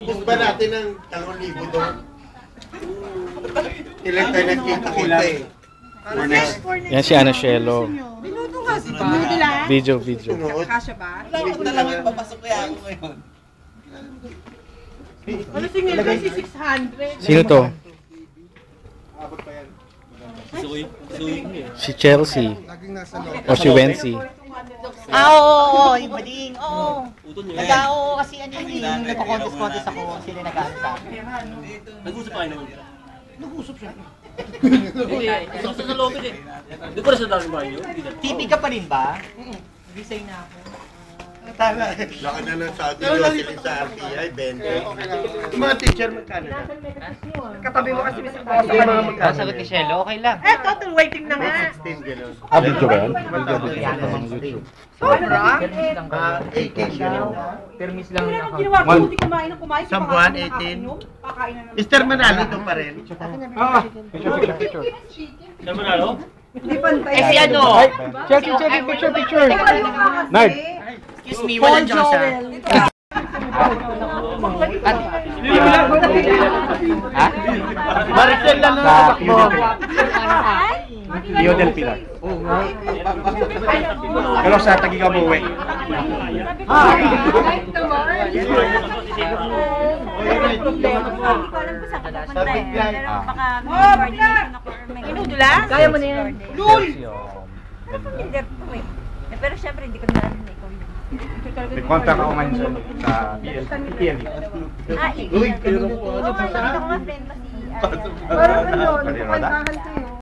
Ubus ba natin ng 1,000 doon? Ilan tayo nagkita-kita eh. Yan si Ana Shelo. Minuto nga si ba? Video. Kasya ba? Wala ko talaga papasok kaya ako ngayon. Ano singil ko si 600? Sino to? Si Chelsea. O si Wency. Oo, yung bading. Oo. Nag-ao kasi ano yun, nagko-contest ako, sila nag-ano sa akin. Nag-usap pa kayo naman. Nag-usap siya. Isa sa loob eh. Di ko na sa dating bahay nyo. TV ka pa rin ba? Resign na ako. Tama. Laki na lang sa atin Jocelyn sa RTI, 20. Yung mga teacher magkano na? Katabi mo kasi sa Sasagot ni Shelo, okay lang. total waiting na nga. 16 gano'n. Video ba yan? Sobra? 18 gano'n. Permis lang Wala nang ginawa ko, hindi kumain ng kumain. Isang buwan, 18. Mr. Manalo ito pa rin. Picture. Saan mo nalo? Eh si ano? Picture. Nard. Excuse me, walang Diyos ha. Ha? Maricel lang na takbo. Rio del Pilar. Pero sa Tagiga Buwe. Inudula? Kaya mo na yan. Lul! Pero syempre hindi ko na alam na ikaw yun. May contact ako ngayon sa PL. Ah, ikaw. Oo, nakita ko nga friend mo si Parang ano,